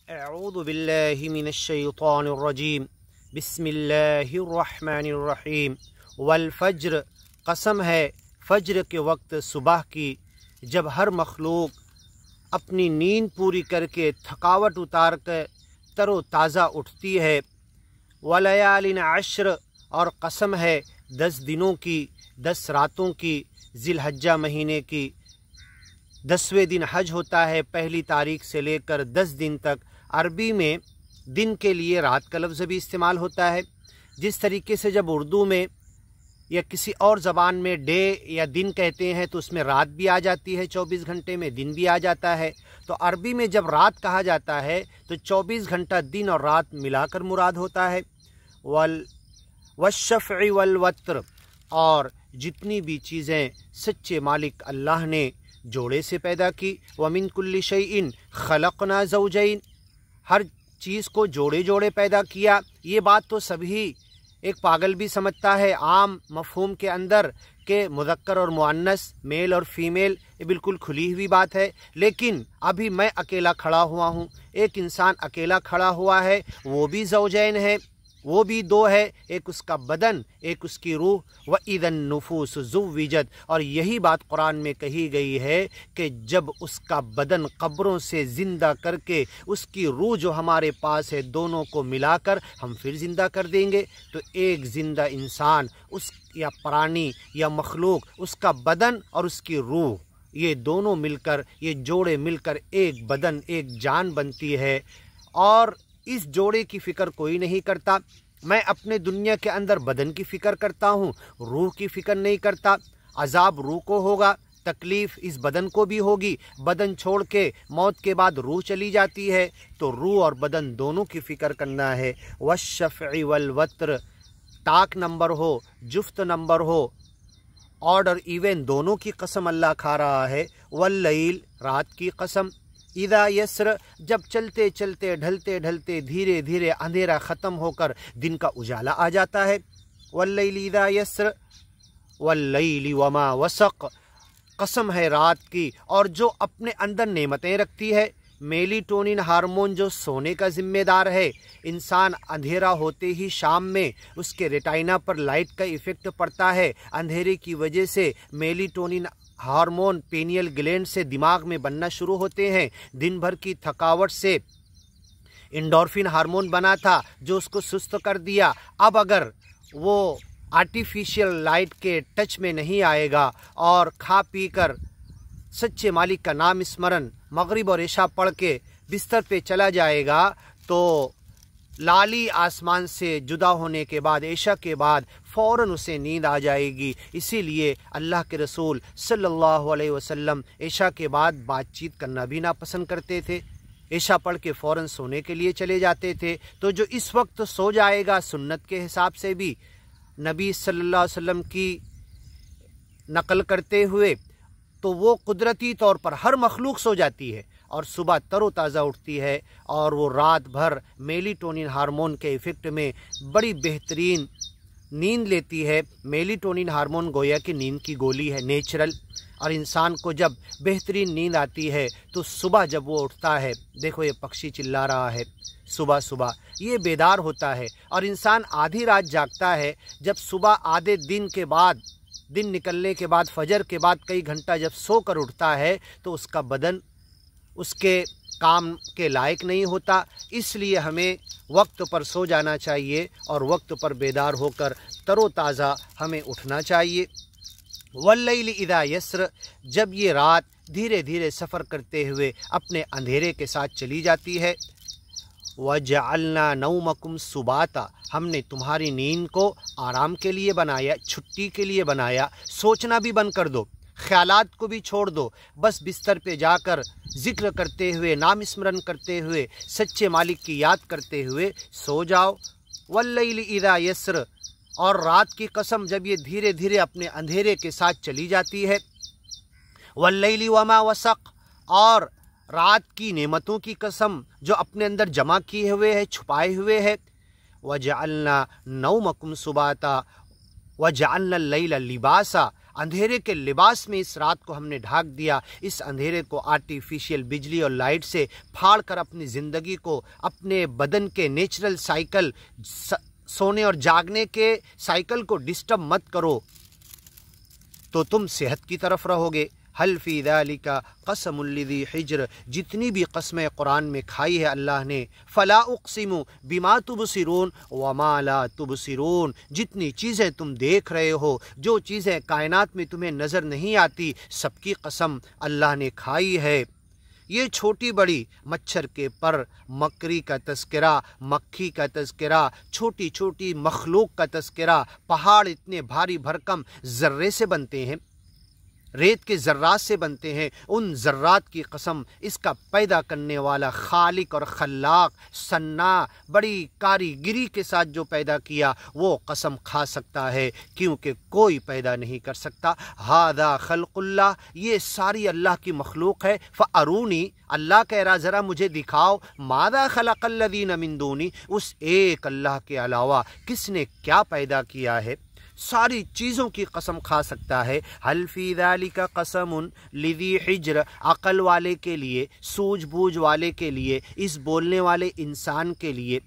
اعوذ باللہ من الشیطان الرجیم بسم اللہ الرحمن الرحیم والفجر، قسم ہے فجر کے وقت صبح کی، جب ہر مخلوق اپنی نیند پوری کر کے تھکاوٹ اتار کر تر و تازہ اٹھتی ہے۔ ولیال عشر، اور قسم ہے 10 دنوں کی، 10 راتوں کی، ذی الحجہ مہینے کی۔ 10ویں دن حج ہوتا ہے، پہلی تاریخ سے لے کر 10 دن تک۔ عربی میں دن کے لیے رات کا لفظ بھی استعمال ہوتا ہے، جس طریقے سے جب اردو میں یا کسی اور زبان میں ڈے یا دن کہتے ہیں تو اس میں رات بھی آ جاتی ہے، 24 گھنٹے میں دن بھی آ جاتا ہے۔ تو عربی میں جب رات کہا جاتا ہے تو 24 گھنٹہ دن اور رات ملا کر مراد ہوتا ہے۔ والشفع والوتر، اور جتنی بھی چیزیں سچے مالک اللہ نے جوڑے سے پیدا کی۔ وَمِن كُلِّ شَيْءٍ خَلَقْنَا زَوْجَيْن، ہر چیز کو جوڑے جوڑے پیدا کیا۔ یہ بات تو سبھی، ایک پاگل بھی سمجھتا ہے عام مفہوم کے اندر کہ مذکر اور مؤنث، میل اور فیمیل، یہ بالکل کھلی ہوئی بات ہے۔ لیکن ابھی میں اکیلا کھڑا ہوا ہوں، ایک انسان اکیلا کھڑا ہوا ہے، وہ بھی زوجین ہے، وہ بھی 2 ہے، ایک اس کا بدن، ایک اس کی روح۔ وَإِذَا النُّفُوسُ زُوِّجَتْ، اور یہی بات قرآن میں کہی گئی ہے کہ جب اس کا بدن قبروں سے زندہ کر کے اس کی روح جو ہمارے پاس ہے دونوں کو ملا کر ہم پھر زندہ کر دیں گے۔ تو ایک زندہ انسان، اس یا پرانی یا مخلوق، اس کا بدن اور اس کی روح، یہ دونوں مل کر، یہ جوڑے مل کر ایک بدن، ایک جان بنتی ہے۔ اور اس جوڑے کی فکر کوئی نہیں کرتا۔ میں اپنے دنیا کے اندر بدن کی فکر کرتا ہوں، روح کی فکر نہیں کرتا۔ عذاب روح کو ہوگا، تکلیف اس بدن کو بھی ہوگی۔ بدن چھوڑ کے موت کے بعد روح چلی جاتی ہے، تو روح اور بدن دونوں کی فکر کرنا ہے۔ والشفع والوتر، ٹاک نمبر ہو، جفت نمبر ہو، آڈ اور ایون دونوں کی قسم اللہ کھا رہا ہے۔ واللیل، رات کی قسم۔ اذا یسر، جب چلتے چلتے ڈھلتے ڈھلتے دھیرے دھیرے اندھیرا ختم ہو کر دن کا اجالا آ جاتا ہے۔ واللیل اذا یسر واللیل وما وسق، قسم ہے رات کی اور جو اپنے اندر نعمتیں رکھتی ہے۔ میلیٹونن ہارمون جو سونے کا ذمہ دار ہے، انسان اندھیرا ہوتے ہی شام میں اس کے ریٹائنا پر لائٹ کا ایفیکٹ پڑتا ہے۔ اندھیرے کی وجہ سے میلیٹونن ہارمون پینیل گلینڈ سے دماغ میں بننا شروع ہوتے ہیں۔ دن بھر کی تھکاوٹ سے انڈورفن ہارمون بنا تھا جو اس کو سست کر دیا۔ اب اگر وہ آرٹیفیشل لائٹ کے ٹچ میں نہیں آئے گا اور کھا پی کر سچے مالک کا نام اسمرن مغرب اور عشاء پڑھ کے بستر پہ چلا جائے گا تو لالی آسمان سے جدا ہونے کے بعد، عشاء کے بعد فوراً اسے نیند آ جائے گی۔ اسی لیے اللہ کے رسول صلی اللہ علیہ وسلم عشاء کے بعد بات چیت کرنا بھی ناپسند کرتے تھے، عشاء پڑھ کے فوراً سونے کے لیے چلے جاتے تھے۔ تو جو اس وقت سو جائے گا سنت کے حساب سے بھی نبی صلی اللہ علیہ وسلم کی نقل کرتے ہوئے، تو وہ قدرتی طور پر ہر مخلوق سو جاتی ہے اور صبح تر و تازہ اٹھتی ہے، اور وہ رات بھر میلیٹونن ہارمون کے ایفیکٹ میں بڑی بہترین نیند لیتی ہے۔ میلیٹونن ہارمون گویا کہ نیند کی گولی ہے، نیچرل، اور انسان کو جب بہترین نیند آتی ہے تو صبح جب وہ اٹھتا ہے، دیکھو یہ پکشی چلا رہا ہے صبح صبح، یہ بیدار ہوتا ہے۔ اور انسان آدھی رات جاگتا ہے، جب صبح آدھے دن کے بعد، دن نکلنے کے بعد، فجر کے بعد کئی گھنٹہ جب سو کر اٹھتا ہے تو اس کا بدن اس کے کام کے لائق نہیں ہوتا۔ اس لیے ہمیں وقت پر سو جانا چاہیے اور وقت پر بیدار ہو کر تر و تازہ ہمیں اٹھنا چاہیے۔ واللیل اذا یسر، جب یہ رات دھیرے دھیرے سفر کرتے ہوئے اپنے اندھیرے کے ساتھ چلی جاتی ہے۔ وَجَعَلْنَا نَوْمَكُمْ سُبَاتًا، ہم نے تمہاری نیند کو آرام کے لیے بنایا، چھٹی کے لیے بنایا۔ سوچنا بھی بند کر دو، خیالات کو بھی چھوڑ دو، بس بستر پہ جا کر ذکر کرتے ہوئے، نام اسمرن کرتے ہوئے، سچے مالک کی یاد کرتے ہوئے سو جاؤ۔ واللیل اذا یسر، اور رات کی قسم جب یہ دھیرے دھیرے اپنے اندھیرے کے ساتھ چلی جاتی ہے۔ واللیل وما وسق، اور رات کی نعمتوں کی قسم جو اپنے اندر جمع کیے ہوئے ہے، چھپائے ہوئے ہے۔ وَجَعَلْنَا نَوْمَكُمْ سُبَاتًا وَجَعَلْنَا اللَّيْلَ لِبَاسًا، اندھیرے کے لباس میں اس رات کو ہم نے ڈھانک دیا، اس اندھیرے کو آرٹیفیشیل بجلی اور لائٹ سے پھاڑ کر اپنی زندگی کو، اپنے بدن کے نیچرل سائیکل، سونے اور جاگنے کے سائیکل کو ڈسٹرب مت کرو، تو تم صحت کی طرف رہو گے۔ حل فی ذالک قسم لذی حجر، جتنی بھی قسمیں قرآن میں کھائی ہے اللہ نے، فلا اقسم بما تبصرون وما لا تبصرون، جتنی چیزیں تم دیکھ رہے ہو، جو چیزیں کائنات میں تمہیں نظر نہیں آتی، سب کی قسم اللہ نے کھائی ہے۔ یہ چھوٹی بڑی مچھر کے پر، مکری کا تذکرہ، مکھی کا تذکرہ، چھوٹی چھوٹی مخلوق کا تذکرہ، پہاڑ اتنے بھاری بھرکم ذرے سے بنتے ہیں، ریت کے ذرات سے بنتے ہیں، ان ذرات کی قسم اس کا پیدا کرنے والا خالق اور خلاق صناع، بڑی کاریگری کے ساتھ جو پیدا کیا وہ قسم کھا سکتا ہے، کیونکہ کوئی پیدا نہیں کر سکتا۔ ھذا خلق اللہ، یہ ساری اللہ کی مخلوق ہے۔ فارونی، اللہ کہہ رہا ذرا مجھے دکھاؤ، ماذا خلق الذین من دونی، اس ایک اللہ کے علاوہ کس نے کیا پیدا کیا ہے، ساری چیزوں کی قسم کھا سکتا ہے۔ حل فی ذالک قسم لذی حجر، عقل والے کے لیے، سوجھ بوجھ والے کے لیے، اس بولنے والے انسان کے لیے،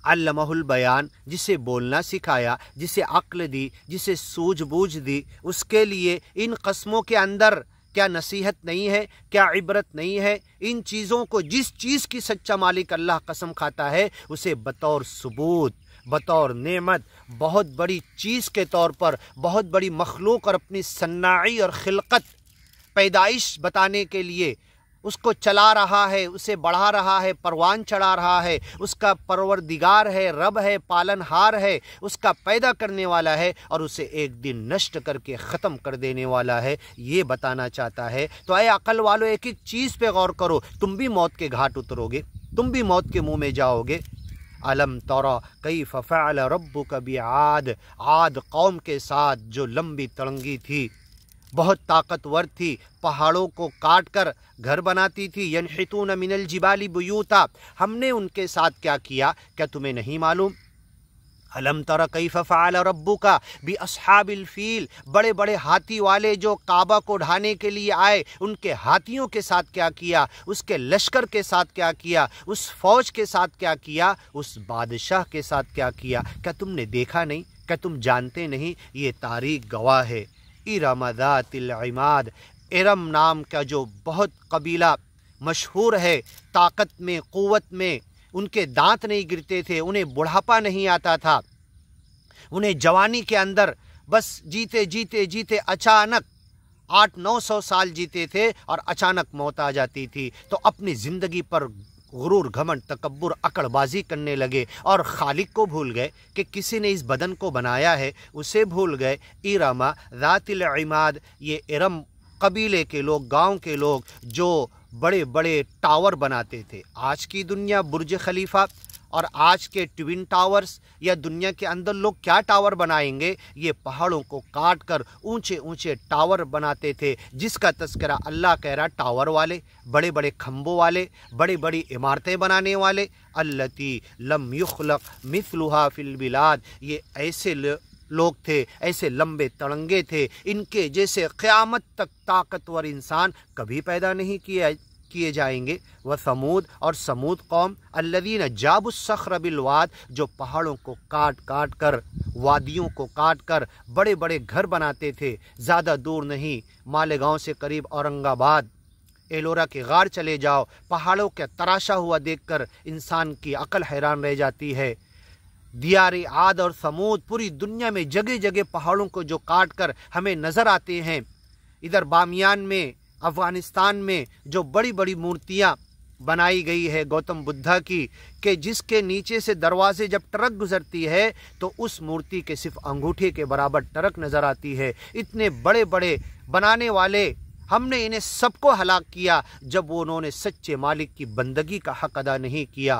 علمہ البیان، جسے بولنا سکھایا، جسے عقل دی، جسے سوجھ بوجھ دی، اس کے لیے ان قسموں کے اندر کیا نصیحت نہیں ہے، کیا عبرت نہیں ہے؟ ان چیزوں کو، جس چیز کی سچا مالک اللہ قسم کھاتا ہے، اسے بطور ثبوت، بطور نعمت، بہت بڑی چیز کے طور پر، بہت بڑی مخلوق اور اپنی صناعی اور خلقت، پیدائش بتانے کے لیے اس کو چلا رہا ہے، اسے بڑھا رہا ہے، پروان چڑھا رہا ہے، اس کا پروردگار ہے، رب ہے، پالن ہار ہے، اس کا پیدا کرنے والا ہے، اور اسے ایک دن نشٹ کر کے ختم کر دینے والا ہے، یہ بتانا چاہتا ہے۔ تو اے عقل والو، ایک ایک چیز پہ غور کرو، تم بھی موت کے گھاٹ اترو گے، تم بھی موت کے منہ میں جاؤ گے۔ علم ترى کیف فعل ربک بعاد، عاد قوم کے ساتھ جو لمبی تڑنگی تھی، بہت طاقتور تھی، پہاڑوں کو کاٹ کر گھر بناتی تھی، ینحتون من الجبال بیوتا، ہم نے ان کے ساتھ کیا کیا، کیا تمہیں نہیں معلوم؟ علم تر کیف فعل ربک باصحاب الفیل، بڑے بڑے ہاتھی والے جو کعبہ کو ڈھانے کے لیے آئے، ان کے ہاتھیوں کے ساتھ کیا کیا، اس کے لشکر کے ساتھ کیا کیا، اس فوج کے ساتھ کیا کیا، اس بادشاہ کے ساتھ کیا کیا، کیا تم نے دیکھا نہیں، کیا تم جانتے نہیں؟ یہ تاریخ گواہ ہے۔ ارم ذات العماد، ارم نام کا جو بہت قبیلہ مشہور ہے، طاقت میں، قوت میں، ان کے دانت نہیں گرتے تھے، انہیں بڑھاپا نہیں آتا تھا، انہیں جوانی کے اندر بس جیتے جیتے جیتے اچانک 800-900 سال جیتے تھے اور اچانک موت آ جاتی تھی، تو اپنی زندگی پر غرور، گھمنڈ، تکبر، اکڑ بازی کرنے لگے اور خالق کو بھول گئے کہ کسی نے اس بدن کو بنایا ہے، اسے بھول گئے۔ ارم ذات العماد، یہ ارم قبیلے کے لوگ، گاؤں کے لوگ جو بڑے بڑے ٹاور بناتے تھے۔ آج کی دنیا برج خلیفہ اور آج کے ٹوین ٹاورز، یا دنیا کے اندر لوگ کیا ٹاور بنائیں گے؟ یہ پہاڑوں کو کاٹ کر اونچے اونچے ٹاور بناتے تھے، جس کا تذکرہ اللہ کہہ رہا، ٹاور والے، بڑے بڑے کھمبوں والے، بڑی بڑی عمارتیں بنانے والے، التی لم یخلق مثلها فی البلاد، یہ ایسے لوگ تھے، ایسے لمبے تڑنگے تھے، ان کے جیسے قیامت تک طاقتور انسان کبھی پیدا نہیں کیے جائیں گے۔ وثمود، اور سمود قوم، الذین جابوا الصخر بالواد، جو پہاڑوں کو کاٹ کاٹ کر، وادیوں کو کاٹ کر بڑے بڑے گھر بناتے تھے۔ زیادہ دور نہیں، مالیگاؤں سے قریب اورنگ آباد، ایلورا کے غار چلے جاؤ، پہاڑوں کا تراشا ہوا دیکھ کر انسان کی عقل حیران رہ جاتی ہے۔ دیار عاد اور ثمود، پوری دنیا میں جگہ جگہ پہاڑوں کو جو کاٹ کر ہمیں نظر آتے ہیں۔ ادھر بامیان میں، افغانستان میں جو بڑی بڑی مورتیاں بنائی گئی ہے گوتم بدھا کی، کہ جس کے نیچے سے دروازے جب ٹرک گزرتی ہے تو اس مورتی کے صرف انگوٹھے کے برابر ٹرک نظر آتی ہے۔ اتنے بڑے بڑے بنانے والے، ہم نے انہیں سب کو ہلاک کیا جب انہوں نے سچے مالک کی بندگی کا حق ادا نہیں کیا۔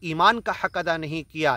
ایمان کا حق ادا نہیں کیا،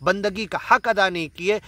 بندگی کا حق ادا نہیں کیے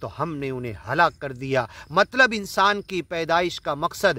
تو ہم نے انہیں ہلاک کر دیا۔ مطلب انسان کی پیدائش کا مقصد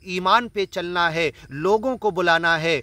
ایمان پہ چلنا ہے، لوگوں کو بلانا ہے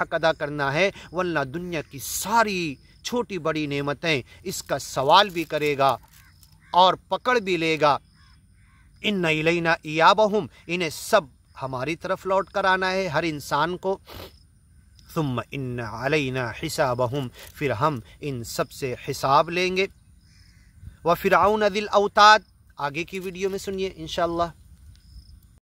حق ادا کرنا ہے، ورنہ دنیا کی ساری چھوٹی بڑی نعمتیں اس کا سوال بھی کرے گا اور پکڑ بھی لے گا۔ ان الینا ایابہم، انہیں سب ہماری طرف لوٹ کر آنا ہے، ہر انسان کو۔ ثم ان علینا حسابہم، پھر ہم ان سب سے حساب لیں گے۔ وفرعون ذی الاوتاد، آگے کی ویڈیو میں سنیے انشاءاللہ۔